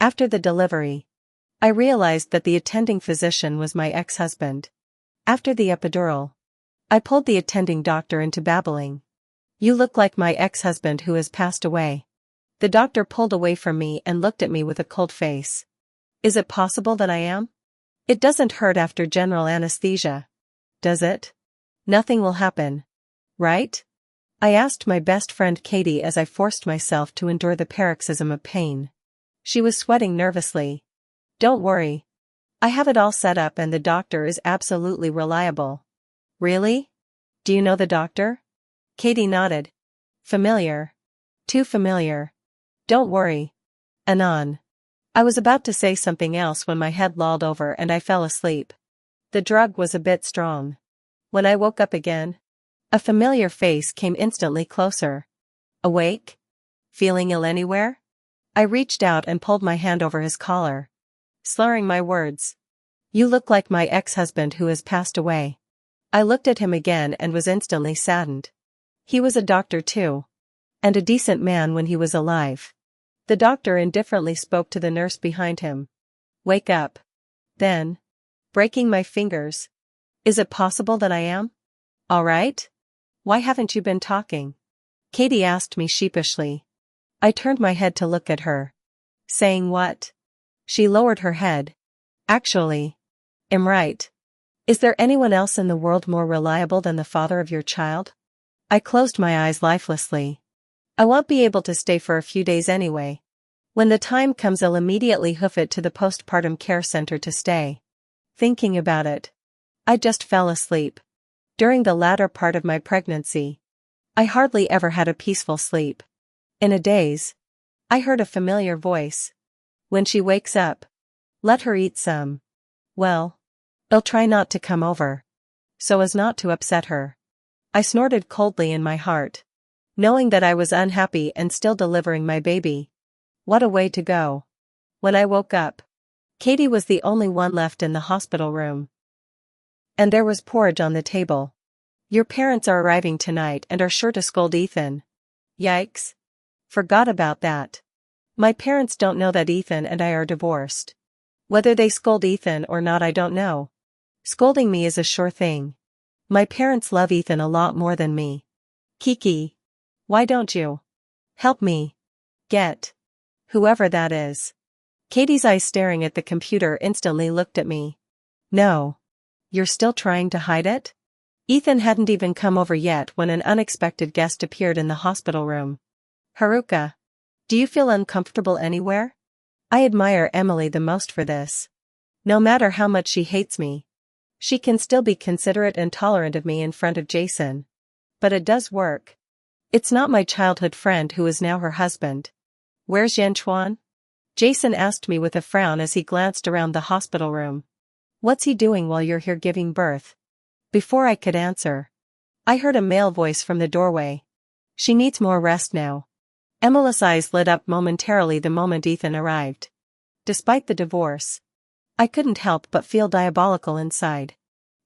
After the delivery, I realized that the attending physician was my ex-husband. After the epidural, I pulled the attending doctor into babbling. "You look like my ex-husband who has passed away." The doctor pulled away from me and looked at me with a cold face. "Is it possible that I am? It doesn't hurt after general anesthesia, does it? Nothing will happen, right?" I asked my best friend Katie as I forced myself to endure the paroxysm of pain. She was sweating nervously. "Don't worry. I have it all set up and the doctor is absolutely reliable." "Really? Do you know the doctor?" Katie nodded. "Familiar. Too familiar. Don't worry. Anon." I was about to say something else when my head lolled over and I fell asleep. The drug was a bit strong. When I woke up again, a familiar face came instantly closer. "Awake? Feeling ill anywhere?" I reached out and pulled my hand over his collar, slurring my words. "You look like my ex-husband who has passed away." I looked at him again and was instantly saddened. He was a doctor too. And a decent man when he was alive. The doctor indifferently spoke to the nurse behind him. "Wake up." Then, breaking my fingers, "Is it possible that I am? All right? Why haven't you been talking?" Katie asked me sheepishly. I turned my head to look at her. "Saying what?" She lowered her head. "Actually, I'm right. Is there anyone else in the world more reliable than the father of your child?" I closed my eyes lifelessly. "I won't be able to stay for a few days anyway. When the time comes I'll immediately hoof it to the postpartum care center to stay." Thinking about it, I just fell asleep. During the latter part of my pregnancy, I hardly ever had a peaceful sleep. In a daze, I heard a familiar voice. "When she wakes up, let her eat some. Well, I'll try not to come over, so as not to upset her." I snorted coldly in my heart, knowing that I was unhappy and still delivering my baby. What a way to go. When I woke up, Katie was the only one left in the hospital room. And there was porridge on the table. "Your parents are arriving tonight and are sure to scold Ethan." Yikes. Forgot about that. My parents don't know that Ethan and I are divorced. Whether they scold Ethan or not I don't know. Scolding me is a sure thing. My parents love Ethan a lot more than me. "Kiki, why don't you help me get whoever that is?" Katie's eyes staring at the computer instantly looked at me. "No. You're still trying to hide it?" Ethan hadn't even come over yet when an unexpected guest appeared in the hospital room. "Haruka, do you feel uncomfortable anywhere?" I admire Emily the most for this. No matter how much she hates me, she can still be considerate and tolerant of me in front of Jason. But it does work. It's not my childhood friend who is now her husband. "Where's Yanchuan?" Jason asked me with a frown as he glanced around the hospital room. "What's he doing while you're here giving birth?" Before I could answer, I heard a male voice from the doorway. "She needs more rest now." Emily's eyes lit up momentarily the moment Ethan arrived. Despite the divorce, I couldn't help but feel diabolical inside.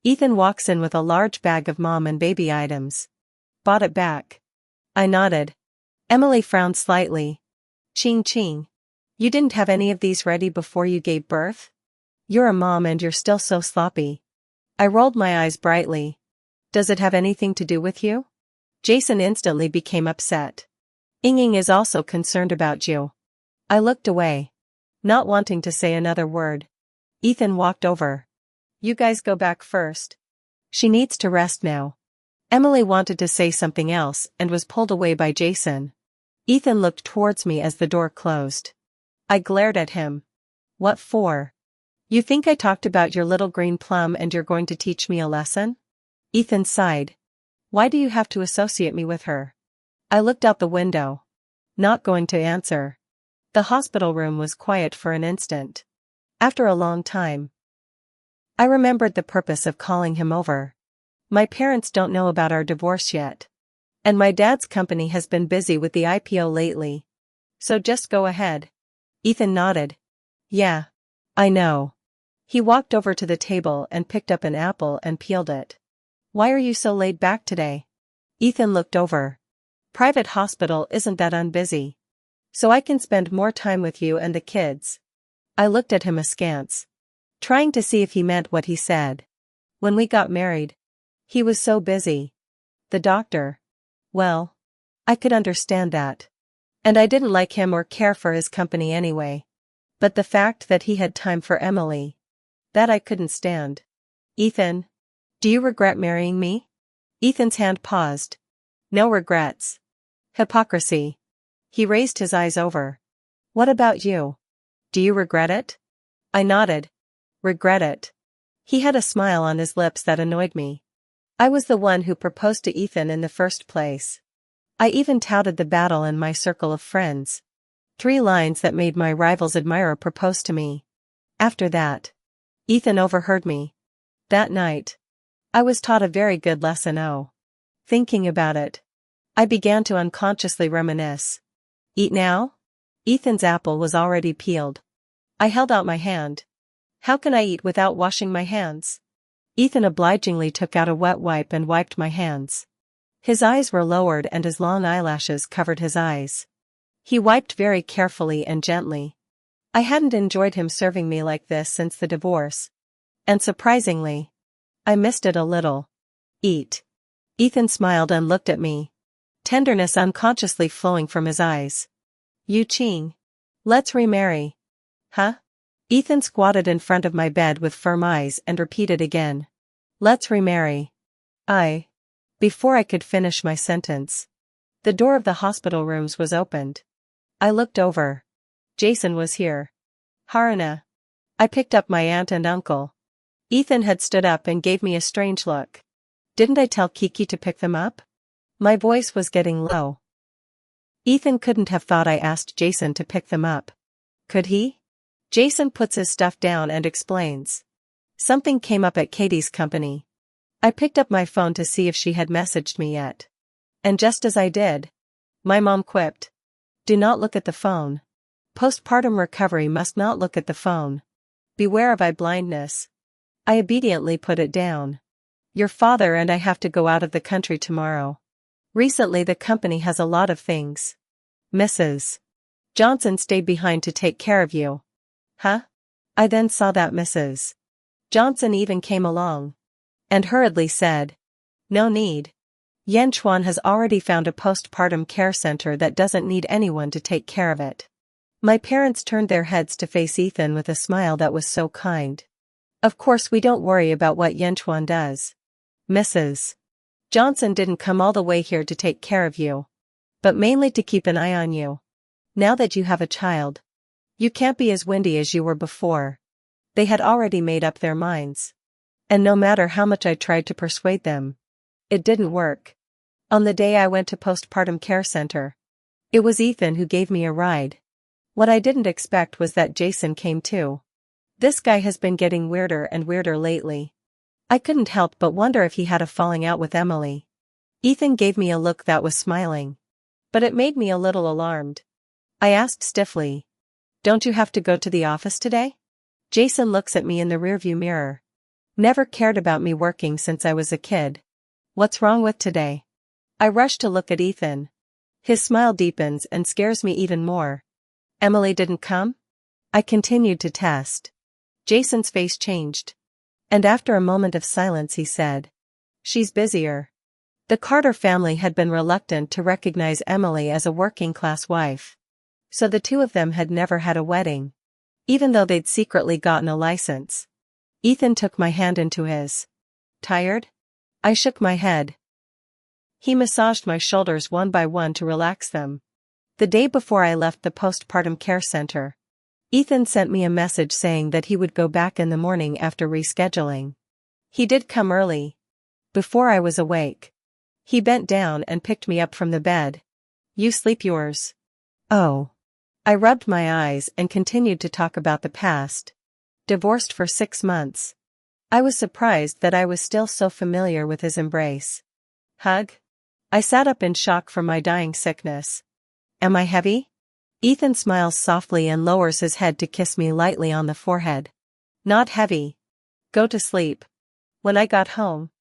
Ethan walks in with a large bag of mom and baby items. "Bought it back." I nodded. Emily frowned slightly. "Ching ching. You didn't have any of these ready before you gave birth? You're a mom and you're still so sloppy." I rolled my eyes brightly. "Does it have anything to do with you?" Jason instantly became upset. "Ying is also concerned about you." I looked away, not wanting to say another word. Ethan walked over. "You guys go back first. She needs to rest now." Emily wanted to say something else and was pulled away by Jason. Ethan looked towards me as the door closed. I glared at him. "What for? You think I talked about your little green plum and you're going to teach me a lesson?" Ethan sighed. "Why do you have to associate me with her?" I looked out the window, not going to answer. The hospital room was quiet for an instant. After a long time, I remembered the purpose of calling him over. My parents don't know about our divorce yet. And my dad's company has been busy with the IPO lately. So just go ahead. Ethan nodded. "Yeah. I know." He walked over to the table and picked up an apple and peeled it. "Why are you so laid back today?" Ethan looked over. "Private hospital isn't that unbusy. So I can spend more time with you and the kids." I looked at him askance, trying to see if he meant what he said. When we got married, he was so busy. The doctor. Well, I could understand that. And I didn't like him or care for his company anyway. But the fact that he had time for Emily, that I couldn't stand. Ethan, do you regret marrying me? Ethan's hand paused. No regrets. Hypocrisy. He raised his eyes over. What about you? Do you regret it? I nodded. Regret it. He had a smile on his lips that annoyed me. I was the one who proposed to Ethan in the first place. I even touted the battle in my circle of friends. 3 lines that made my rival's admirer propose to me. After that, Ethan overheard me. That night, I was taught a very good lesson. Thinking about it, I began to unconsciously reminisce. Eat now? Ethan's apple was already peeled. I held out my hand. How can I eat without washing my hands? Ethan obligingly took out a wet wipe and wiped my hands. His eyes were lowered and his long eyelashes covered his eyes. He wiped very carefully and gently. I hadn't enjoyed him serving me like this since the divorce. And surprisingly, I missed it a little. Eat. Ethan smiled and looked at me. Tenderness unconsciously flowing from his eyes. Yu Qing. Let's remarry. Huh? Ethan squatted in front of my bed with firm eyes and repeated again. Let's remarry. Before I could finish my sentence, the door of the hospital rooms was opened. I looked over. Jason was here. Haruna. I picked up my aunt and uncle. Ethan had stood up and gave me a strange look. Didn't I tell Kiki to pick them up? My voice was getting low. Ethan couldn't have thought I asked Jason to pick them up. Could he? Jason puts his stuff down and explains. Something came up at Katie's company. I picked up my phone to see if she had messaged me yet. And just as I did, my mom quipped. Do not look at the phone. Postpartum recovery must not look at the phone. Beware of eye blindness. I obediently put it down. Your father and I have to go out of the country tomorrow. Recently the company has a lot of things. Mrs. Johnson stayed behind to take care of you. Huh? I then saw that Mrs. Johnson even came along. And hurriedly said. No need. Yanchuan has already found a postpartum care center that doesn't need anyone to take care of it. My parents turned their heads to face Ethan with a smile that was so kind. Of course we don't worry about what Yanchuan does. Mrs. Johnson didn't come all the way here to take care of you. But mainly to keep an eye on you. Now that you have a child, you can't be as windy as you were before. They had already made up their minds. And no matter how much I tried to persuade them, it didn't work. On the day I went to postpartum care center, it was Ethan who gave me a ride. What I didn't expect was that Jason came too. This guy has been getting weirder and weirder lately. I couldn't help but wonder if he had a falling out with Emily. Ethan gave me a look that was smiling. But it made me a little alarmed. I asked stiffly. Don't you have to go to the office today? Jason looks at me in the rearview mirror. Never cared about me working since I was a kid. What's wrong with today? I rush to look at Ethan. His smile deepens and scares me even more. Emily didn't come? I continued to test. Jason's face changed. And after a moment of silence he said. She's busier. The Carter family had been reluctant to recognize Emily as a working-class wife. So the two of them had never had a wedding. Even though they'd secretly gotten a license. Ethan took my hand into his. Tired? I shook my head. He massaged my shoulders one by one to relax them. The day before I left the postpartum care center, Ethan sent me a message saying that he would go back in the morning after rescheduling. He did come early. Before I was awake. He bent down and picked me up from the bed. You sleep yours. Oh. I rubbed my eyes and continued to talk about the past. Divorced for 6 months. I was surprised that I was still so familiar with his embrace. Hug? I sat up in shock from my dying sickness. Am I heavy? Ethan smiles softly and lowers his head to kiss me lightly on the forehead. Not heavy. Go to sleep. When I got home,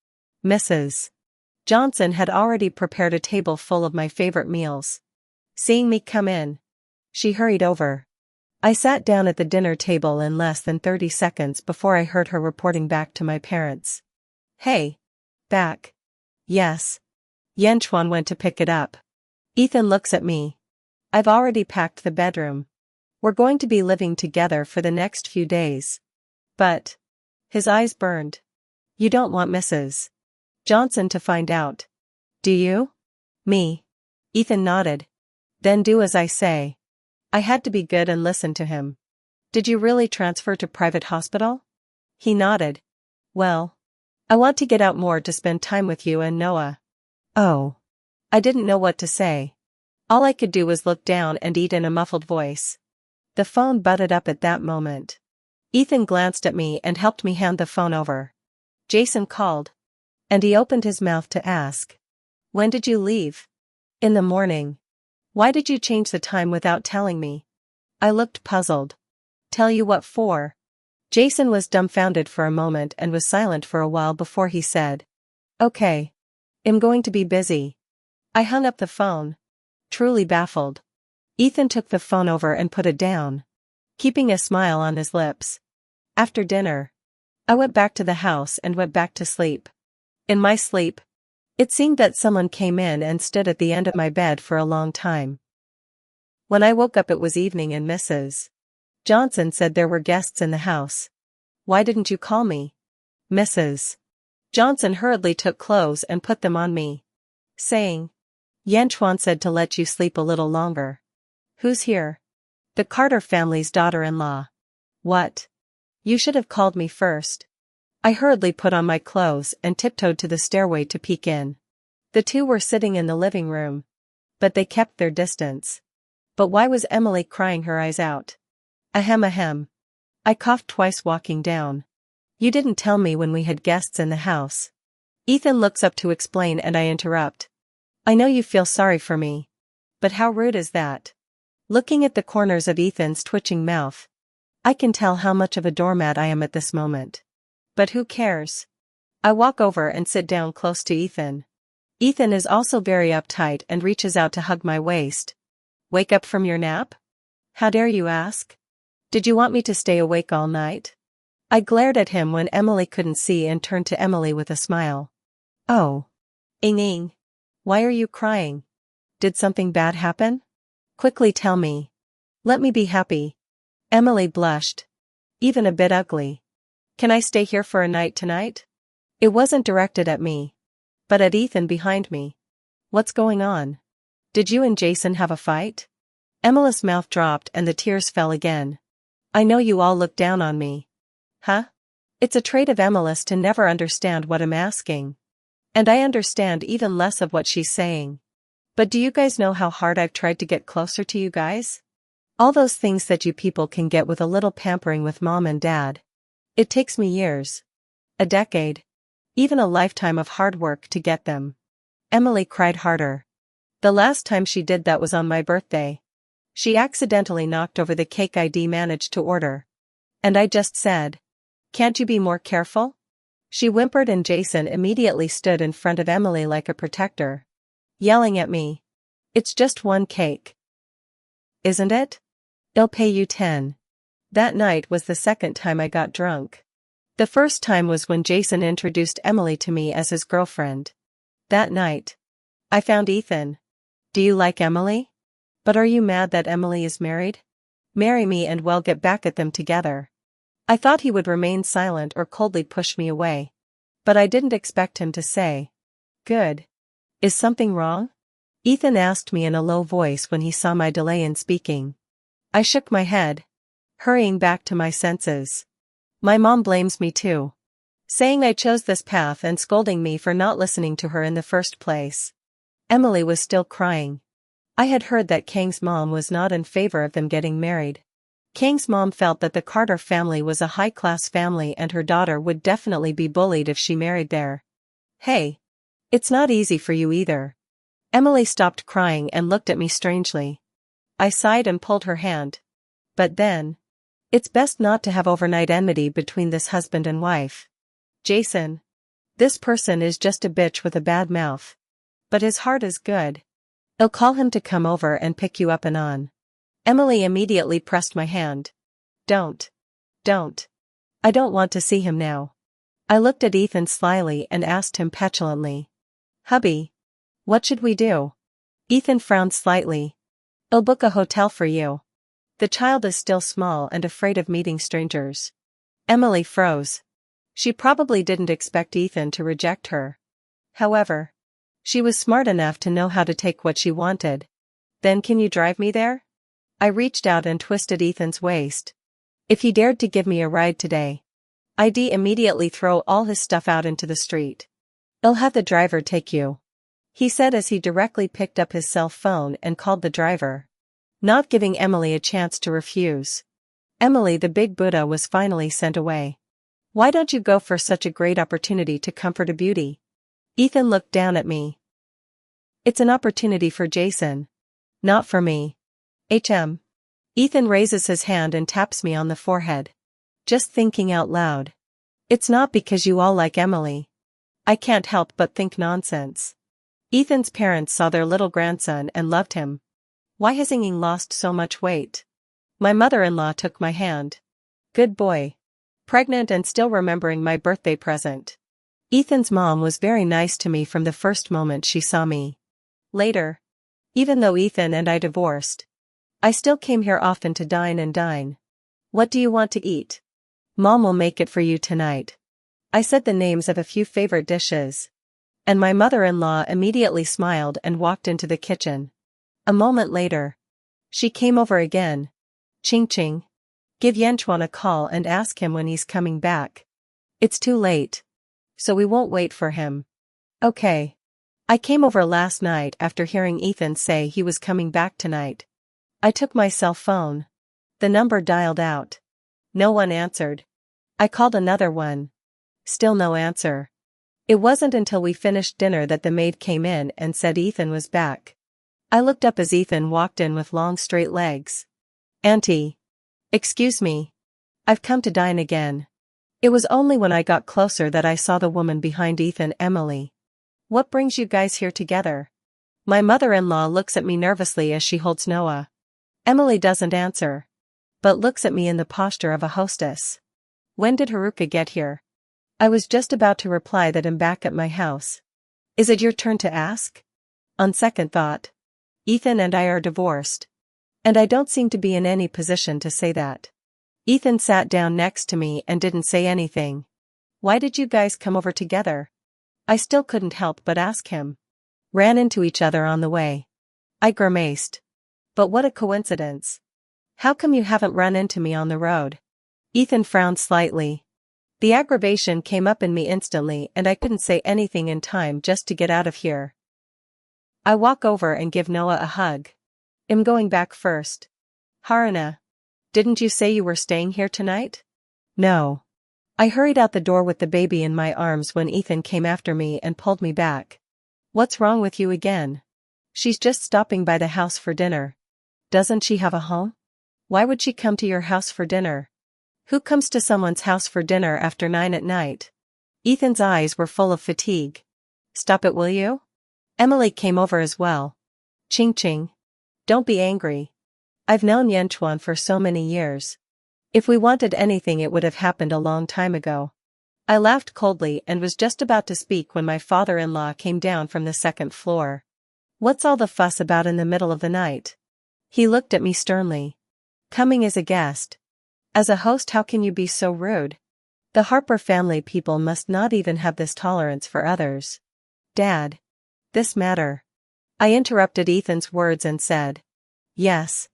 Mrs. Johnson had already prepared a table full of my favorite meals. Seeing me come in, she hurried over. I sat down at the dinner table in less than 30 seconds before I heard her reporting back to my parents. Hey. Back. Yes. Yanchuan went to pick it up. Ethan looks at me. I've already packed the bedroom. We're going to be living together for the next few days. But. His eyes burned. You don't want Mrs. Johnson to find out. Do you? Me. Ethan nodded. Then do as I say. I had to be good and listen to him. Did you really transfer to private hospital? He nodded. Well. I want to get out more to spend time with you and Noah. Oh. I didn't know what to say. All I could do was look down and eat in a muffled voice. The phone butted up at that moment. Ethan glanced at me and helped me hand the phone over. Jason called. And he opened his mouth to ask. When did you leave? In the morning. Why did you change the time without telling me? I looked puzzled. Tell you what for? Jason was dumbfounded for a moment and was silent for a while before he said. Okay. I'm going to be busy. I hung up the phone. Truly baffled. Ethan took the phone over and put it down, keeping a smile on his lips. After dinner, I went back to the house and went back to sleep. In my sleep, it seemed that someone came in and stood at the end of my bed for a long time. When I woke up it was evening and Mrs. Johnson said there were guests in the house. Why didn't you call me? Mrs. Johnson hurriedly took clothes and put them on me, saying, Yanchuan said to let you sleep a little longer. Who's here? The Carter family's daughter-in-law. What? You should have called me first. I hurriedly put on my clothes and tiptoed to the stairway to peek in. The two were sitting in the living room. But they kept their distance. But why was Emily crying her eyes out? Ahem ahem. I coughed twice walking down. You didn't tell me when we had guests in the house. Ethan looks up to explain and I interrupt. I know you feel sorry for me. But how rude is that? Looking at the corners of Ethan's twitching mouth, I can tell how much of a doormat I am at this moment. But who cares? I walk over and sit down close to Ethan. Ethan is also very uptight and reaches out to hug my waist. Wake up from your nap? How dare you ask? Did you want me to stay awake all night? I glared at him when Emily couldn't see and turned to Emily with a smile. Oh. Ing. Why are you crying? Did something bad happen? Quickly tell me. Let me be happy. Emily blushed. Even a bit ugly. Can I stay here for a night tonight? It wasn't directed at me. But at Ethan behind me. What's going on? Did you and Jason have a fight? Emily's mouth dropped and the tears fell again. I know you all look down on me. Huh? It's a trait of Emily's to never understand what I'm asking. And I understand even less of what she's saying. But do you guys know how hard I've tried to get closer to you guys? All those things that you people can get with a little pampering with mom and dad. It takes me years. A decade. Even a lifetime of hard work to get them. Emily cried harder. The last time she did that was on my birthday. She accidentally knocked over the cake I'd managed to order. And I just said, can't you be more careful? She whimpered and Jason immediately stood in front of Emily like a protector. Yelling at me. It's just one cake. Isn't it? I'll pay you 10. That night was the second time I got drunk. The first time was when Jason introduced Emily to me as his girlfriend. That night, I found Ethan. Do you like Emily? But are you mad that Emily is married? Marry me and we'll get back at them together. I thought he would remain silent or coldly push me away. But I didn't expect him to say, good. Is something wrong? Ethan asked me in a low voice when he saw my delay in speaking. I shook my head, hurrying back to my senses. My mom blames me too, saying I chose this path and scolding me for not listening to her in the first place. Emily was still crying. I had heard that Kang's mom was not in favor of them getting married. Kang's mom felt that the Carter family was a high-class family and her daughter would definitely be bullied if she married there. Hey. It's not easy for you either. Emily stopped crying and looked at me strangely. I sighed and pulled her hand. But then, it's best not to have overnight enmity between this husband and wife. Jason. This person is just a bitch with a bad mouth. But his heart is good. I'll call him to come over and pick you up and on. Emily immediately pressed my hand. Don't. Don't. I don't want to see him now. I looked at Ethan slyly and asked him petulantly. Hubby. What should we do? Ethan frowned slightly. I'll book a hotel for you. The child is still small and afraid of meeting strangers. Emily froze. She probably didn't expect Ethan to reject her. However, she was smart enough to know how to take what she wanted. Then can you drive me there? I reached out and twisted Ethan's waist. If he dared to give me a ride today, I'd immediately throw all his stuff out into the street. I'll have the driver take you, he said as he directly picked up his cell phone and called the driver, not giving Emily a chance to refuse. Emily the big Buddha was finally sent away. Why don't you go for such a great opportunity to comfort a beauty? Ethan looked down at me. It's an opportunity for Jason. Not for me. Ethan raises his hand and taps me on the forehead. Just thinking out loud. It's not because you all like Emily. I can't help but think nonsense. Ethan's parents saw their little grandson and loved him. Why has Ying lost so much weight? My mother-in-law took my hand. Good boy. Pregnant and still remembering my birthday present. Ethan's mom was very nice to me from the first moment she saw me. Later, even though Ethan and I divorced, I still came here often to dine and dine. What do you want to eat? Mom will make it for you tonight. I said the names of a few favorite dishes, and my mother-in-law immediately smiled and walked into the kitchen. A moment later, she came over again. Ching Ching. Give Yanchuan a call and ask him when he's coming back. It's too late, so we won't wait for him. Okay. I came over last night after hearing Ethan say he was coming back tonight. I took my cell phone. The number dialed out. No one answered. I called another one. Still no answer. It wasn't until we finished dinner that the maid came in and said Ethan was back. I looked up as Ethan walked in with long straight legs. Auntie. Excuse me. I've come to dine again. It was only when I got closer that I saw the woman behind Ethan, Emily. What brings you guys here together? My mother-in-law looks at me nervously as she holds Noah. Emily doesn't answer, but looks at me in the posture of a hostess. When did Haruka get here? I was just about to reply that I'm back at my house. Is it your turn to ask? On second thought, Ethan and I are divorced. And I don't seem to be in any position to say that. Ethan sat down next to me and didn't say anything. Why did you guys come over together? I still couldn't help but ask him. Ran into each other on the way. I grimaced. But what a coincidence. How come you haven't run into me on the road? Ethan frowned slightly. The aggravation came up in me instantly and I couldn't say anything in time just to get out of here. I walk over and give Noah a hug. I'm going back first. Haruna. Didn't you say you were staying here tonight? No. I hurried out the door with the baby in my arms when Ethan came after me and pulled me back. What's wrong with you again? She's just stopping by the house for dinner. Doesn't she have a home? Why would she come to your house for dinner? Who comes to someone's house for dinner after 9 at night? Ethan's eyes were full of fatigue. Stop it, will you? Emily came over as well. Ching Ching. Don't be angry. I've known Yanchuan for so many years. If we wanted anything it would have happened a long time ago. I laughed coldly and was just about to speak when my father-in-law came down from the second floor. What's all the fuss about in the middle of the night? He looked at me sternly. Coming as a guest. As a host, how can you be so rude? The Harper family people must not even have this tolerance for others. Dad. This matter. I interrupted Ethan's words and said. Yes.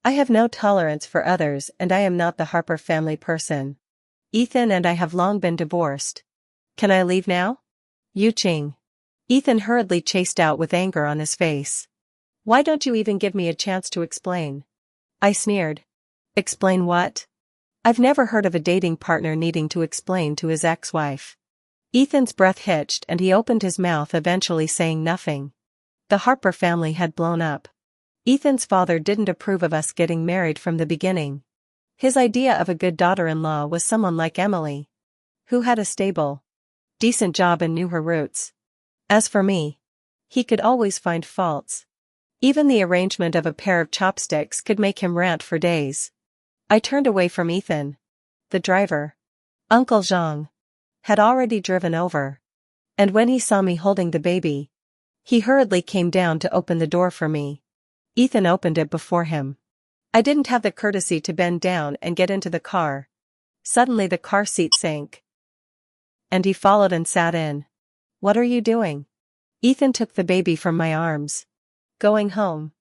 I have no tolerance for others and I am not the Harper family person. Ethan and I have long been divorced. Can I leave now? Yu Ching. Ethan hurriedly chased out with anger on his face. Why don't you even give me a chance to explain? I sneered. Explain what? I've never heard of a dating partner needing to explain to his ex-wife. Ethan's breath hitched and he opened his mouth, eventually saying nothing. The Harper family had blown up. Ethan's father didn't approve of us getting married from the beginning. His idea of a good daughter-in-law was someone like Emily, who had a stable, decent job and knew her roots. As for me, he could always find faults. Even the arrangement of a pair of chopsticks could make him rant for days. I turned away from Ethan. The driver, Uncle Zhang, had already driven over. And when he saw me holding the baby, he hurriedly came down to open the door for me. Ethan opened it before him. I didn't have the courtesy to bend down and get into the car. Suddenly the car seat sank. And he followed and sat in. "What are you doing?" Ethan took the baby from my arms. "Going home."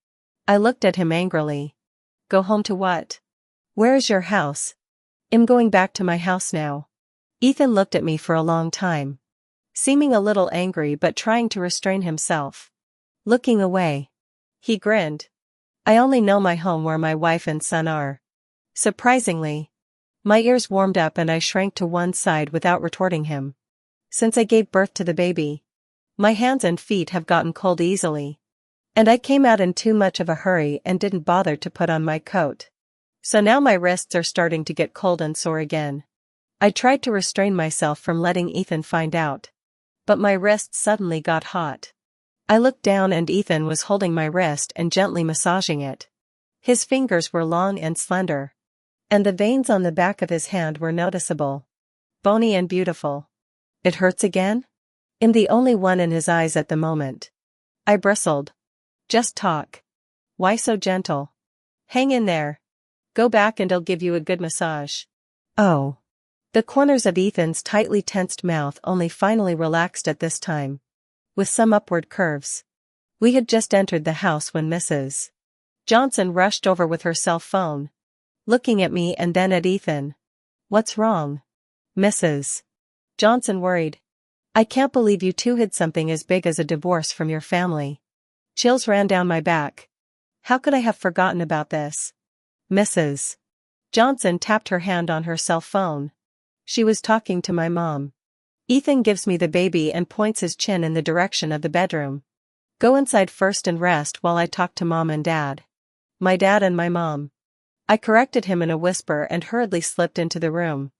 I looked at him angrily. "Go home to what? Where is your house?" "I'm going back to my house now." Ethan looked at me for a long time, seeming a little angry but trying to restrain himself. Looking away, he grinned. "I only know my home where my wife and son are." Surprisingly, my ears warmed up and I shrank to one side without retorting him. Since I gave birth to the baby, my hands and feet have gotten cold easily. And I came out in too much of a hurry and didn't bother to put on my coat. So now my wrists are starting to get cold and sore again. I tried to restrain myself from letting Ethan find out. But my wrists suddenly got hot. I looked down and Ethan was holding my wrist and gently massaging it. His fingers were long and slender. And the veins on the back of his hand were noticeable. Bony and beautiful. "It hurts again?" I'm the only one in his eyes at the moment. I bristled. "Just talk. Why so gentle? Hang in there. Go back and I'll give you a good massage." "Oh." The corners of Ethan's tightly tensed mouth only finally relaxed at this time, with some upward curves. We had just entered the house when Mrs. Johnson rushed over with her cell phone, looking at me and then at Ethan. "What's wrong?" Mrs. Johnson worried. "I can't believe you two hid something as big as a divorce from your family." Chills ran down my back. How could I have forgotten about this? Mrs. Johnson tapped her hand on her cell phone. She was talking to my mom. Ethan gives me the baby and points his chin in the direction of the bedroom. "Go inside first and rest while I talk to Mom and Dad." "My dad and my mom." I corrected him in a whisper and hurriedly slipped into the room.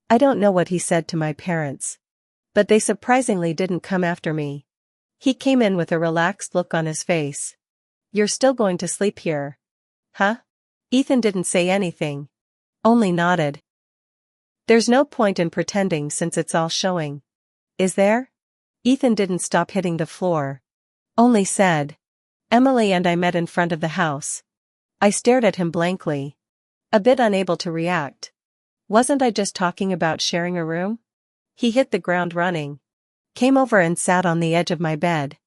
I don't know what he said to my parents, but they surprisingly didn't come after me. He came in with a relaxed look on his face. "You're still going to sleep here? Huh?" Ethan didn't say anything, only nodded. "There's no point in pretending since it's all showing. Is there?" Ethan didn't stop hitting the floor, only said. "Emily and I met in front of the house." I stared at him blankly, a bit unable to react. Wasn't I just talking about sharing a room? He hit the ground running, came over and sat on the edge of my bed,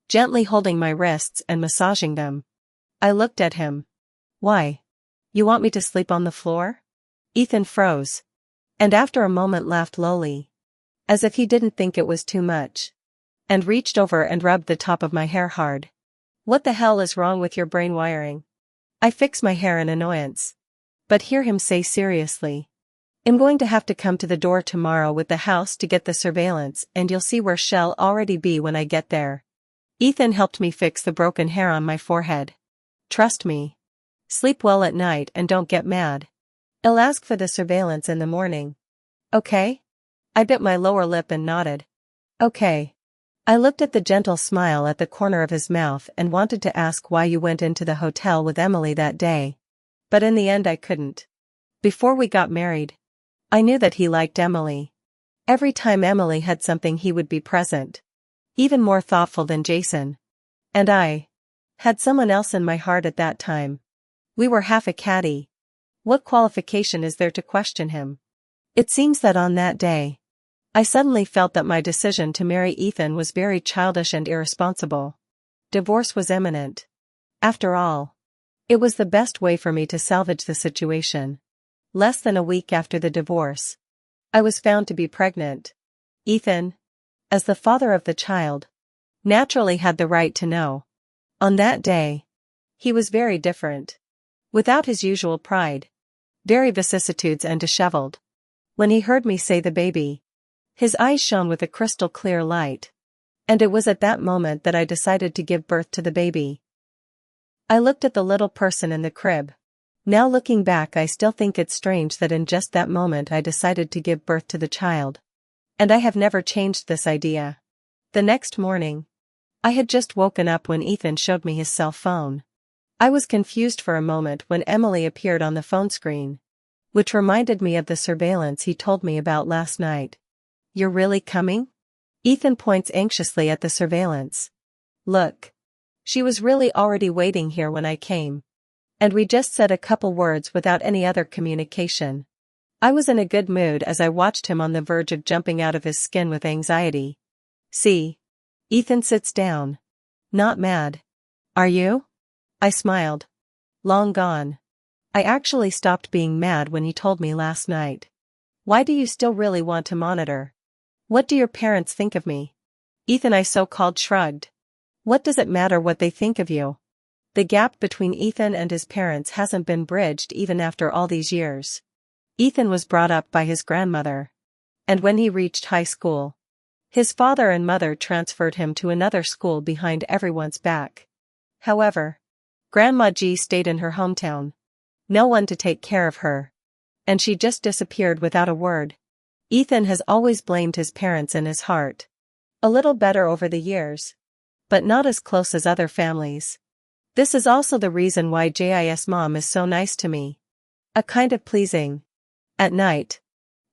gently holding my wrists and massaging them. I looked at him. "Why? You want me to sleep on the floor?" Ethan froze, and after a moment laughed lowly, as if he didn't think it was too much, and reached over and rubbed the top of my hair hard. "What the hell is wrong with your brain wiring?" I fixed my hair in annoyance, but hear him say seriously. "I'm going to have to come to the door tomorrow with the house to get the surveillance and you'll see where she'll already be when I get there." Ethan helped me fix the broken hair on my forehead. "Trust me. Sleep well at night and don't get mad. I'll ask for the surveillance in the morning. Okay?" I bit my lower lip and nodded. "Okay." I looked at the gentle smile at the corner of his mouth and wanted to ask why you went into the hotel with Emily that day. But in the end I couldn't. Before we got married, I knew that he liked Emily. Every time Emily had something he would be present. Even more thoughtful than Jason. And I had someone else in my heart at that time. We were half a caddy. What qualification is there to question him? It seems that on that day, I suddenly felt that my decision to marry Ethan was very childish and irresponsible. Divorce was imminent. After all, it was the best way for me to salvage the situation. Less than a week after the divorce, I was found to be pregnant. Ethan, as the father of the child, naturally had the right to know. On that day, he was very different. Without his usual pride, very vicissitudes and disheveled. When he heard me say the baby, his eyes shone with a crystal clear light. And it was at that moment that I decided to give birth to the baby. I looked at the little person in the crib. Now looking back, I still think it's strange that in just that moment I decided to give birth to the child. And I have never changed this idea. The next morning, I had just woken up when Ethan showed me his cell phone. I was confused for a moment when Emily appeared on the phone screen, which reminded me of the surveillance he told me about last night. "You're really coming?" Ethan points anxiously at the surveillance. "Look. She was really already waiting here when I came. And we just said a couple words without any other communication." I was in a good mood as I watched him on the verge of jumping out of his skin with anxiety. "See?" Ethan sits down. "Not mad. Are you?" I smiled. "Long gone. I actually stopped being mad when he told me last night." "Why do you still really want to monitor? What do your parents think of me?" Ethan I so-called shrugged. "What does it matter what they think of you?" The gap between Ethan and his parents hasn't been bridged even after all these years. Ethan was brought up by his grandmother. And when he reached high school, his father and mother transferred him to another school behind everyone's back. However, Grandma G stayed in her hometown. No one to take care of her. And she just disappeared without a word. Ethan has always blamed his parents in his heart. A little better over the years, but not as close as other families. This is also the reason why Jis' mom is so nice to me. A kind of pleasing. At night,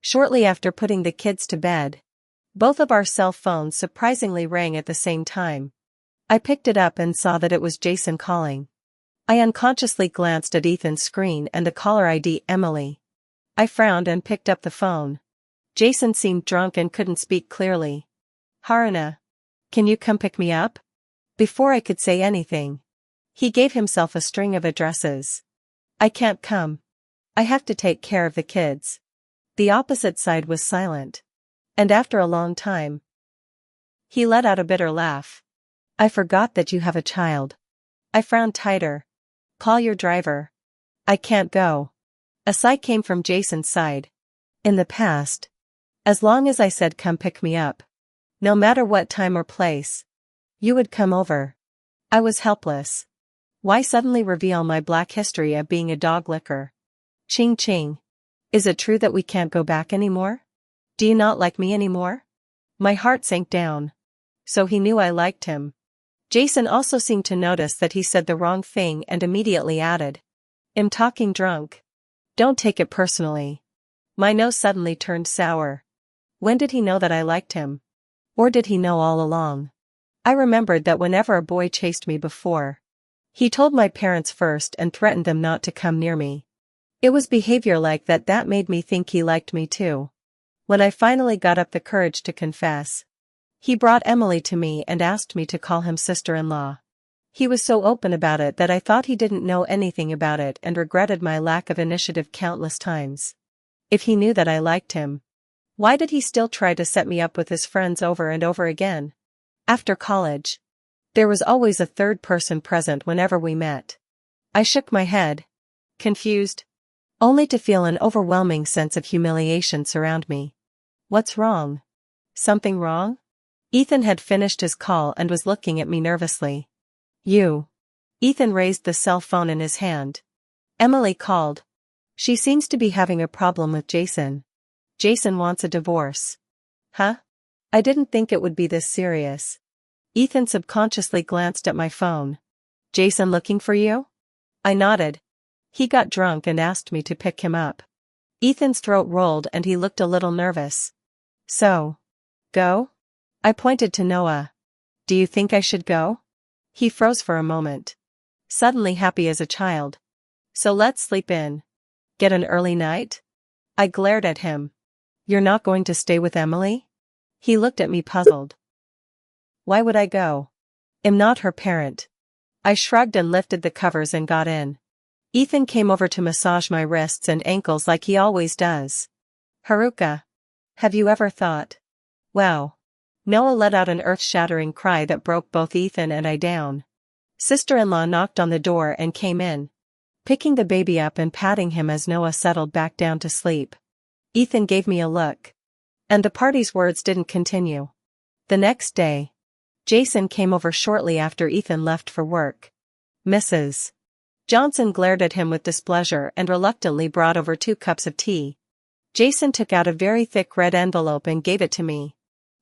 shortly after putting the kids to bed, both of our cell phones surprisingly rang at the same time. I picked it up and saw that it was Jason calling. I unconsciously glanced at Ethan's screen and the caller ID Emily. I frowned and picked up the phone. Jason seemed drunk and couldn't speak clearly. "Haruna, can you come pick me up?" Before I could say anything, he gave himself a string of addresses. "I can't come. I have to take care of the kids." The opposite side was silent. And after a long time, he let out a bitter laugh. "I forgot that you have a child." I frowned tighter. "Call your driver. I can't go." A sigh came from Jason's side. In the past, as long as I said come pick me up, no matter what time or place, you would come over. I was helpless. Why suddenly reveal my black history of being a dog licker? Ching ching. "Is it true that we can't go back anymore? Do you not like me anymore?" My heart sank down. So he knew I liked him. Jason also seemed to notice that he said the wrong thing and immediately added, "I'm talking drunk. Don't take it personally." My nose suddenly turned sour. When did he know that I liked him? Or did he know all along? I remembered that whenever a boy chased me before, he told my parents first and threatened them not to come near me. It was behavior like that made me think he liked me too. When I finally got up the courage to confess, he brought Emily to me and asked me to call him sister-in-law. He was so open about it that I thought he didn't know anything about it and regretted my lack of initiative countless times. If he knew that I liked him, why did he still try to set me up with his friends over and over again? After college, there was always a third person present whenever we met. I shook my head, confused, only to feel an overwhelming sense of humiliation surround me. "What's wrong? Something wrong?" Ethan had finished his call and was looking at me nervously. "You." Ethan raised the cell phone in his hand. "Emily called. She seems to be having a problem with Jason. Jason wants a divorce." "Huh? I didn't think it would be this serious." Ethan subconsciously glanced at my phone. "Jason looking for you?" I nodded. "He got drunk and asked me to pick him up." Ethan's throat rolled and he looked a little nervous. "So, go?" I pointed to Noah. "Do you think I should go?" He froze for a moment, suddenly happy as a child. "So let's sleep in. Get an early night?" I glared at him. "You're not going to stay with Emily?" He looked at me puzzled. "Why would I go? I'm not her parent." I shrugged and lifted the covers and got in. Ethan came over to massage my wrists and ankles like he always does. "Haruka, have you ever thought? Wow." Noah let out an earth-shattering cry that broke both Ethan and I down. Sister-in-law knocked on the door and came in, picking the baby up and patting him as Noah settled back down to sleep. Ethan gave me a look. And the party's words didn't continue. The next day, Jason came over shortly after Ethan left for work. Mrs. Johnson glared at him with displeasure and reluctantly brought over 2 cups of tea. Jason took out a very thick red envelope and gave it to me.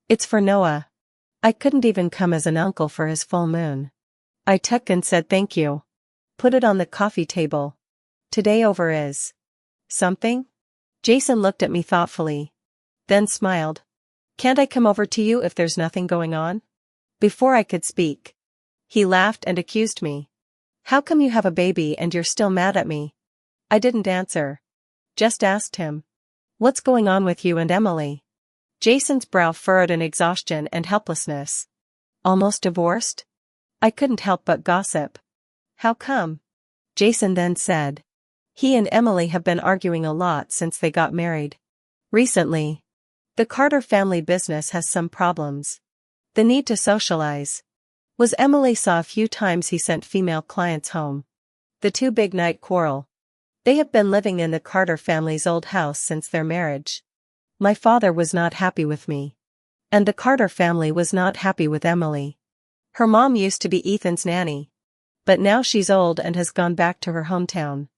"It's for Noah." I couldn't even come as an uncle for his full moon. I took and said thank you. Put it on the coffee table. Today over is something? Jason looked at me thoughtfully. Then smiled. Can't I come over to you if there's nothing going on? Before I could speak, he laughed and accused me. How come you have a baby and you're still mad at me? I didn't answer. Just asked him. What's going on with you and Emily? Jason's brow furrowed in exhaustion and helplessness. Almost divorced? I couldn't help but gossip. How come? Jason then said. He and Emily have been arguing a lot since they got married. Recently, the Carter family business has some problems. The need to socialize. Was Emily saw a few times he sent female clients home. The two big night quarrel. They have been living in the Carter family's old house since their marriage. My father was not happy with me. And the Carter family was not happy with Emily. Her mom used to be Ethan's nanny. But now she's old and has gone back to her hometown.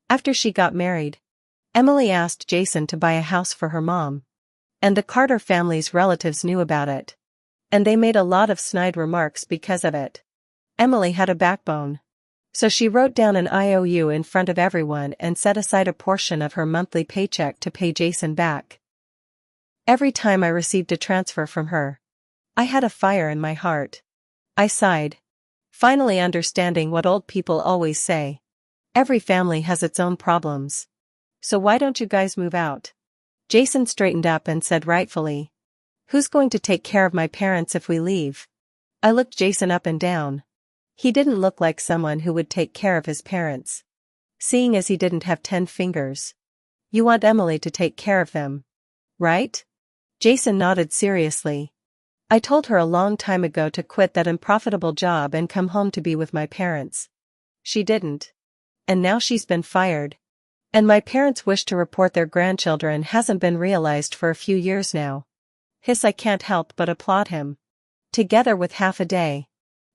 After she got married, Emily asked Jason to buy a house for her mom. And the Carter family's relatives knew about it. And they made a lot of snide remarks because of it. Emily had a backbone. So she wrote down an IOU in front of everyone and set aside a portion of her monthly paycheck to pay Jason back. Every time I received a transfer from her, I had a fire in my heart. I sighed, finally understanding what old people always say. Every family has its own problems. So why don't you guys move out? Jason straightened up and said rightfully. Who's going to take care of my parents if we leave? I looked Jason up and down. He didn't look like someone who would take care of his parents. Seeing as he didn't have 10 fingers. You want Emily to take care of them, right? Jason nodded seriously. I told her a long time ago to quit that unprofitable job and come home to be with my parents. She didn't. And now she's been fired. And my parents' wish to report their grandchildren hasn't been realized for a few years now. I can't help but applaud him. Together with half a day.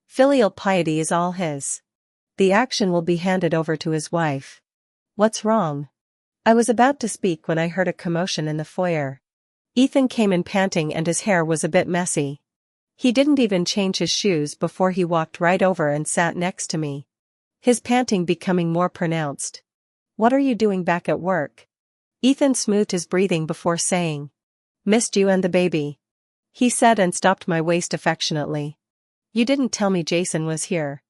Filial piety is all his. The action will be handed over to his wife. What's wrong? I was about to speak when I heard a commotion in the foyer. Ethan came in panting and his hair was a bit messy. He didn't even change his shoes before he walked right over and sat next to me. His panting becoming more pronounced. What are you doing back at work? Ethan smoothed his breathing before saying. Missed you and the baby. He said and stopped my waist affectionately. You didn't tell me Jason was here.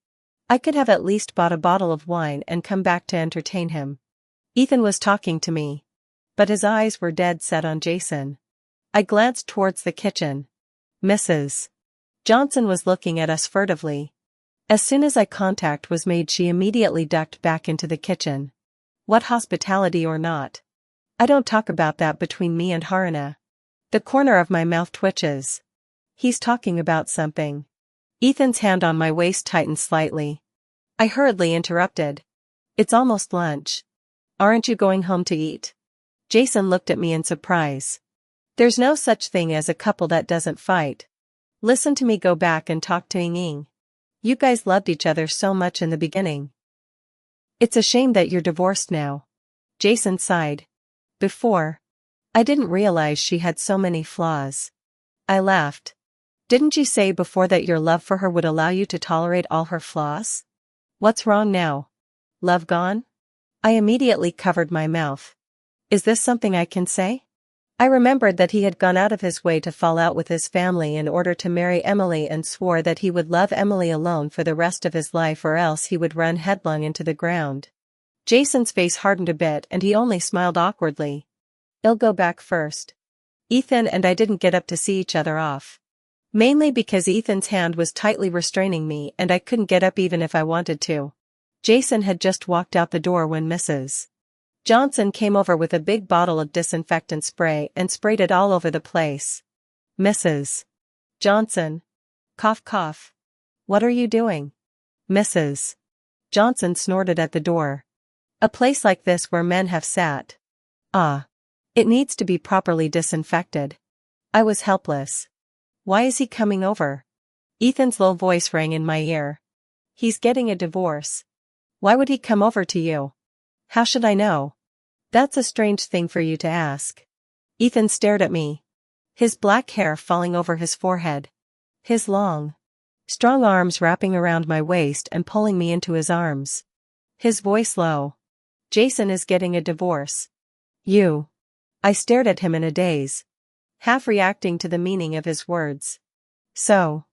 I could have at least bought a bottle of wine and come back to entertain him. Ethan was talking to me. But his eyes were dead set on Jason. I glanced towards the kitchen. Mrs. Johnson was looking at us furtively. As soon as eye contact was made, she immediately ducked back into the kitchen. What hospitality or not? I don't talk about that between me and Harina. The corner of my mouth twitches. He's talking about something. Ethan's hand on my waist tightened slightly. I hurriedly interrupted. It's almost lunch. Aren't you going home to eat? Jason looked at me in surprise. There's no such thing as a couple that doesn't fight. Listen to me go back and talk to Ying. You guys loved each other so much in the beginning. It's a shame that you're divorced now. Jason sighed. Before, I didn't realize she had so many flaws. I laughed. Didn't you say before that your love for her would allow you to tolerate all her flaws? What's wrong now? Love gone? I immediately covered my mouth. Is this something I can say? I remembered that he had gone out of his way to fall out with his family in order to marry Emily and swore that he would love Emily alone for the rest of his life or else he would run headlong into the ground. Jason's face hardened a bit and he only smiled awkwardly. I'll go back first. Ethan and I didn't get up to see each other off. Mainly because Ethan's hand was tightly restraining me and I couldn't get up even if I wanted to. Jason had just walked out the door when Mrs. Johnson came over with a big bottle of disinfectant spray and sprayed it all over the place. Mrs. Johnson. Cough cough. What are you doing? Mrs. Johnson snorted at the door. A place like this where men have sat. It needs to be properly disinfected. I was helpless. Why is he coming over? Ethan's low voice rang in my ear. He's getting a divorce. Why would he come over to you? How should I know? That's a strange thing for you to ask. Ethan stared at me. His black hair falling over his forehead. His long, strong arms wrapping around my waist and pulling me into his arms. His voice low. Jason is getting a divorce. You. I stared at him in a daze, half reacting to the meaning of his words. So.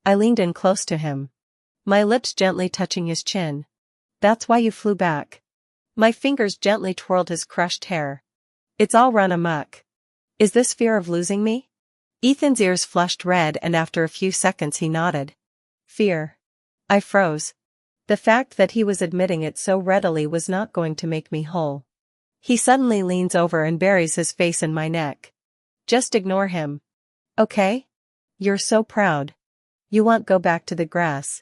I leaned in close to him, my lips gently touching his chin. That's why you flew back. My fingers gently twirled his crushed hair. It's all run amok. Is this fear of losing me? Ethan's ears flushed red and after a few seconds he nodded. Fear. I froze. The fact that he was admitting it so readily was not going to make me whole. He suddenly leans over and buries his face in my neck. Just ignore him. Okay? You're so proud. You won't go back to the grass.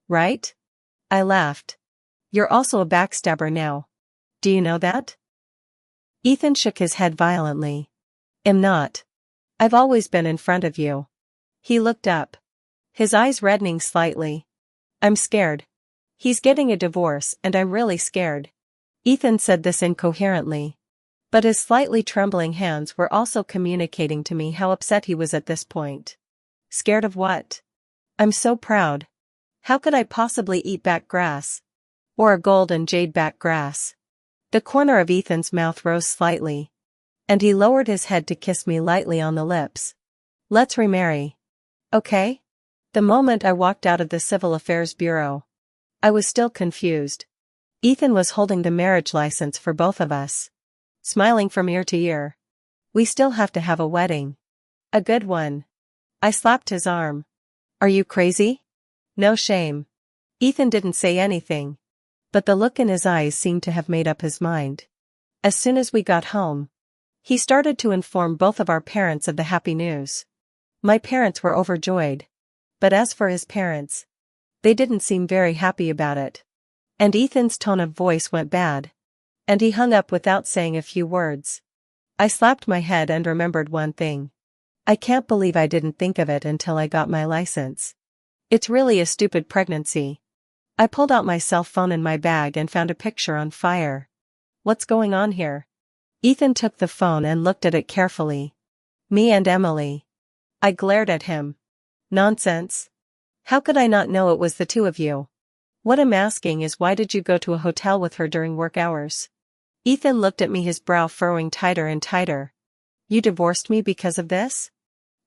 Right? I laughed. You're also a backstabber now. Do you know that? Ethan shook his head violently. Am not. I've always been in front of you. He looked up, his eyes reddening slightly. I'm scared. He's getting a divorce and I'm really scared. Ethan said this incoherently, but his slightly trembling hands were also communicating to me how upset he was at this point. Scared of what? I'm so proud. How could I possibly eat back grass? Or a gold and jade back grass? The corner of Ethan's mouth rose slightly, and he lowered his head to kiss me lightly on the lips. Let's remarry. Okay? The moment I walked out of the Civil Affairs Bureau, I was still confused. Ethan was holding the marriage license for both of us, smiling from ear to ear. We still have to have a wedding. A good one. I slapped his arm. Are you crazy? No shame. Ethan didn't say anything, but the look in his eyes seemed to have made up his mind. As soon as we got home, he started to inform both of our parents of the happy news. My parents were overjoyed, but as for his parents, they didn't seem very happy about it. And Ethan's tone of voice went bad, and he hung up without saying a few words. I slapped my head and remembered one thing. I can't believe I didn't think of it until I got my license. It's really a stupid pregnancy. I pulled out my cell phone in my bag and found a picture on Fire. What's going on here? Ethan took the phone and looked at it carefully. Me and Emily. I glared at him. Nonsense. How could I not know it was the two of you? What I'm asking is why did you go to a hotel with her during work hours? Ethan looked at me, his brow furrowing tighter and tighter. You divorced me because of this?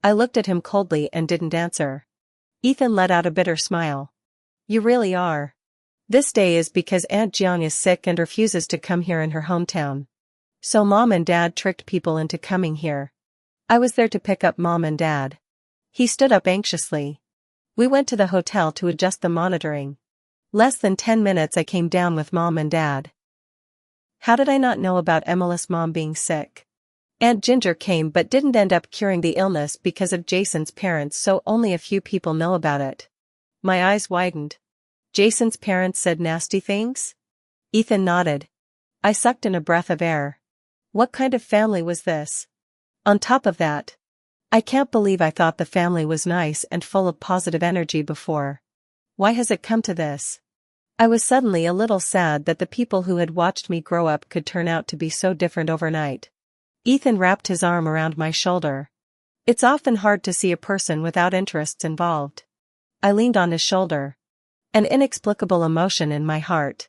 I looked at him coldly and didn't answer. Ethan let out a bitter smile. You really are. This day is because Aunt Jiang is sick and refuses to come here in her hometown. So Mom and Dad tricked people into coming here. I was there to pick up Mom and Dad. He stood up anxiously. We went to the hotel to adjust the monitoring. Less than 10 minutes I came down with Mom and Dad. How did I not know about Emily's mom being sick? Aunt Ginger came but didn't end up curing the illness because of Jason's parents, so only a few people know about it. My eyes widened. Jason's parents said nasty things? Ethan nodded. I sucked in a breath of air. What kind of family was this? On top of that, I can't believe I thought the family was nice and full of positive energy before. Why has it come to this? I was suddenly a little sad that the people who had watched me grow up could turn out to be so different overnight. Ethan wrapped his arm around my shoulder. It's often hard to see a person without interests involved. I leaned on his shoulder. An inexplicable emotion in my heart.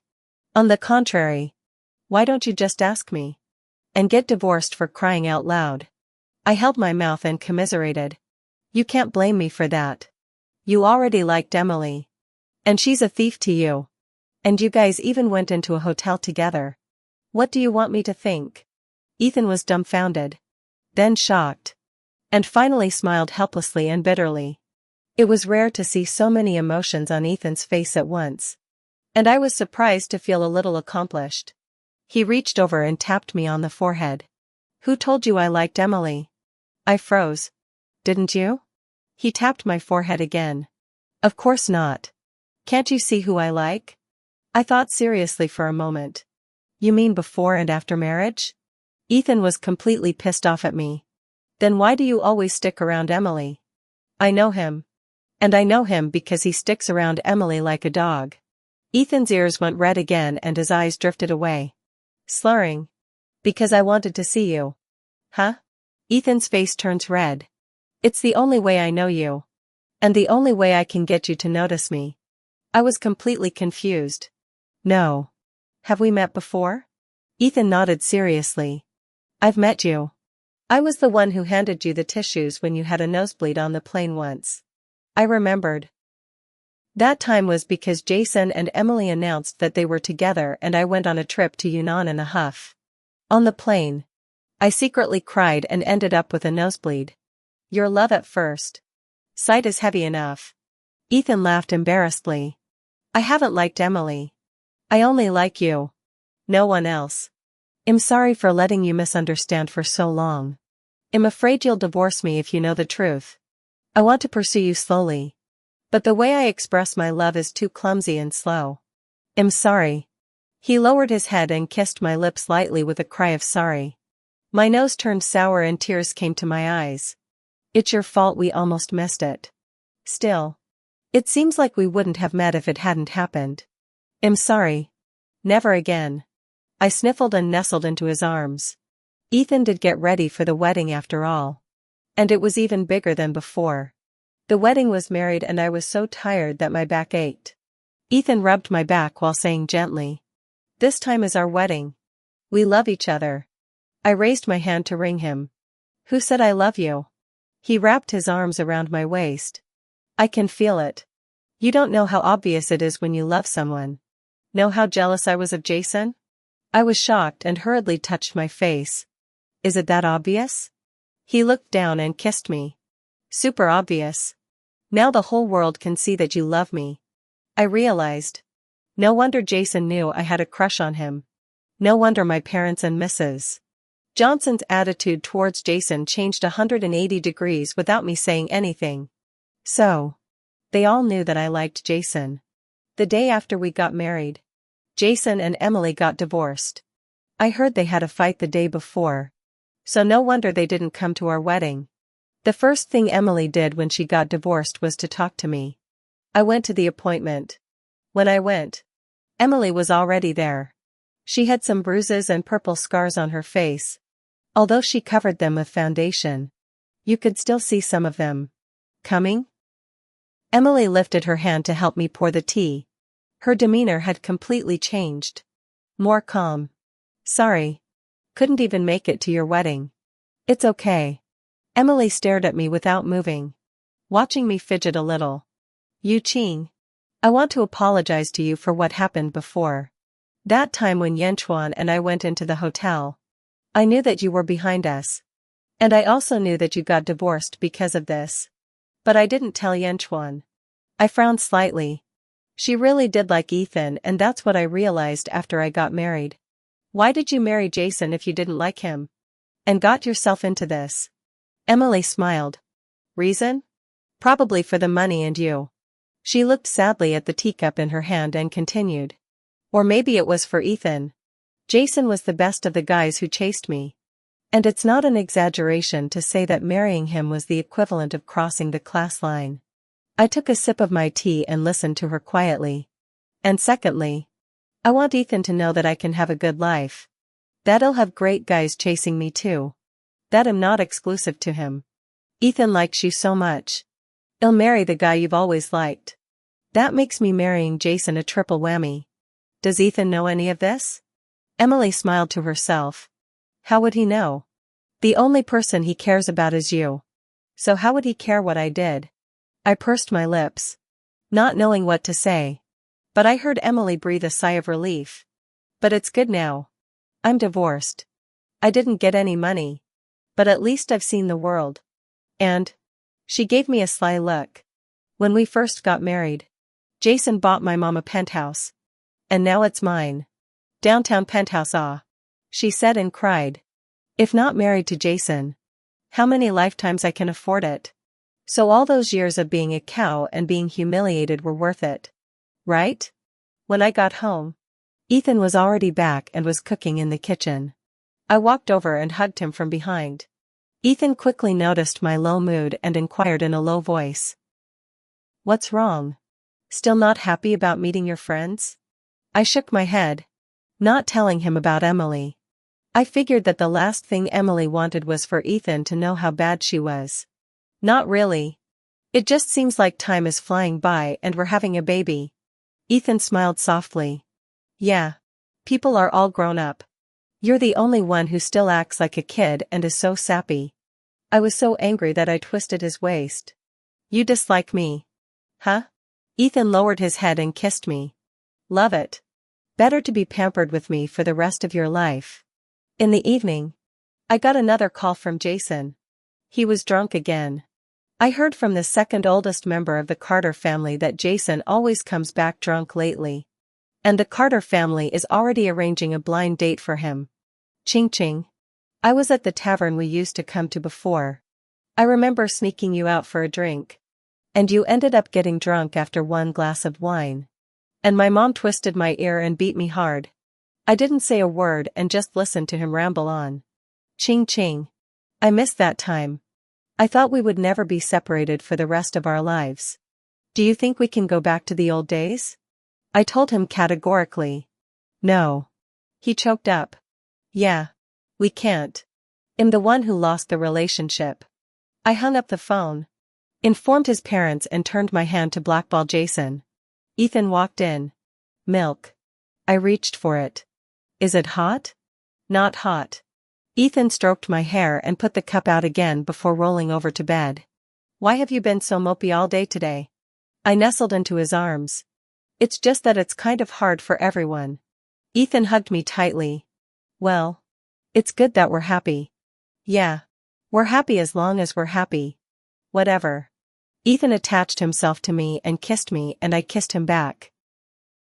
On the contrary. Why don't you just ask me? And get divorced, for crying out loud. I held my mouth and commiserated. You can't blame me for that. You already liked Emily. And she's a thief to you. And you guys even went into a hotel together. What do you want me to think? Ethan was dumbfounded. Then shocked. And finally smiled helplessly and bitterly. It was rare to see so many emotions on Ethan's face at once. And I was surprised to feel a little accomplished. He reached over and tapped me on the forehead. Who told you I liked Emily? I froze. Didn't you? He tapped my forehead again. Of course not. Can't you see who I like? I thought seriously for a moment. You mean before and after marriage? Ethan was completely pissed off at me. Then why do you always stick around Emily? I know him. And I know him because he sticks around Emily like a dog. Ethan's ears went red again and his eyes drifted away. Slurring. Because I wanted to see you. Huh? Ethan's face turns red. It's the only way I know you. And the only way I can get you to notice me. I was completely confused. No. Have we met before? Ethan nodded seriously. I've met you. I was the one who handed you the tissues when you had a nosebleed on the plane once. I remembered. That time was because Jason and Emily announced that they were together and I went on a trip to Yunnan in a huff. On the plane, I secretly cried and ended up with a nosebleed. Your love at first sight is heavy enough. Ethan laughed embarrassedly. I haven't liked Emily. I only like you. No one else. I'm sorry for letting you misunderstand for so long. I'm afraid you'll divorce me if you know the truth. I want to pursue you slowly. But the way I express my love is too clumsy and slow. I'm sorry. He lowered his head and kissed my lips lightly with a cry of sorry. My nose turned sour and tears came to my eyes. It's your fault we almost missed it. Still. It seems like we wouldn't have met if it hadn't happened. I'm sorry. Never again. I sniffled and nestled into his arms. Ethan did get ready for the wedding after all. And it was even bigger than before. The wedding was married and I was so tired that my back ached. Ethan rubbed my back while saying gently, "This time is our wedding. We love each other." I raised my hand to ring him. "Who said I love you?" He wrapped his arms around my waist. "I can feel it. You don't know how obvious it is when you love someone. Know how jealous I was of Jason?" I was shocked and hurriedly touched my face. "Is it that obvious?" He looked down and kissed me. "Super obvious. Now the whole world can see that you love me." I realized. No wonder Jason knew I had a crush on him. No wonder my parents and Mrs. Johnson's attitude towards Jason changed 180 degrees without me saying anything. So, they all knew that I liked Jason. The day after we got married, Jason and Emily got divorced. I heard they had a fight the day before. So no wonder they didn't come to our wedding. The first thing Emily did when she got divorced was to talk to me. I went to the appointment. When I went, Emily was already there. She had some bruises and purple scars on her face. Although she covered them with foundation, you could still see some of them. "Coming?" Emily lifted her hand to help me pour the tea. Her demeanor had completely changed. More calm. "Sorry. Couldn't even make it to your wedding." "It's okay." Emily stared at me without moving, watching me fidget a little. "Yu Qing. I want to apologize to you for what happened before. That time when Yanchuan and I went into the hotel. I knew that you were behind us. And I also knew that you got divorced because of this. But I didn't tell Yanchuan." I frowned slightly. She really did like Ethan and that's what I realized after I got married. "Why did you marry Jason if you didn't like him? And got yourself into this?" Emily smiled. "Reason? Probably for the money and you." She looked sadly at the teacup in her hand and continued. "Or maybe it was for Ethan. Jason was the best of the guys who chased me. And it's not an exaggeration to say that marrying him was the equivalent of crossing the class line." I took a sip of my tea and listened to her quietly. "And secondly, I want Ethan to know that I can have a good life. That I'll have great guys chasing me too. That I'm not exclusive to him. Ethan likes you so much. I'll marry the guy you've always liked. That makes me marrying Jason a triple whammy. Does Ethan know any of this?" Emily smiled to herself. "How would he know? The only person he cares about is you. So how would he care what I did?" I pursed my lips, not knowing what to say. But I heard Emily breathe a sigh of relief. "But it's good now. I'm divorced. I didn't get any money. But at least I've seen the world. And..." She gave me a sly look. "When we first got married, Jason bought my mom a penthouse. And now it's mine. Downtown penthouse, ah," she said and cried. "If not married to Jason, how many lifetimes I can afford it? So all those years of being a cow and being humiliated were worth it. Right?" When I got home, Ethan was already back and was cooking in the kitchen. I walked over and hugged him from behind. Ethan quickly noticed my low mood and inquired in a low voice. "What's wrong? Still not happy about meeting your friends?" I shook my head, not telling him about Emily. I figured that the last thing Emily wanted was for Ethan to know how bad she was. "Not really. It just seems like time is flying by and we're having a baby. Ethan smiled softly. Yeah. People are all grown up. You're the only one who still acts like a kid and is so sappy. I was so angry that I twisted his waist. You dislike me? Huh? Ethan lowered his head and kissed me. Love it. Better to be pampered with me for the rest of your life. In the evening, I got another call from Jason. He was drunk again. I heard from the second oldest member of the Carter family that Jason always comes back drunk lately. And the Carter family is already arranging a blind date for him. Ching ching. I was at the tavern we used to come to before. I remember sneaking you out for a drink. And you ended up getting drunk after one glass of wine. And my mom twisted my ear and beat me hard. I didn't say a word and just listened to him ramble on. Ching ching. I missed that time. I thought we would never be separated for the rest of our lives. Do you think we can go back to the old days? I told him categorically. No. He choked up. Yeah. We can't. I'm the one who lost the relationship. I hung up the phone. Informed his parents and turned my hand to blackball Jason. Ethan walked in. Milk. I reached for it. Is it hot? Not hot. Ethan stroked my hair and put the cup out again before rolling over to bed. Why have you been so mopey all day today? I nestled into his arms. It's just that it's kind of hard for everyone. Ethan hugged me tightly. Well. It's good that we're happy. Yeah. We're happy as long as we're happy. Whatever. Ethan attached himself to me and I kissed him back.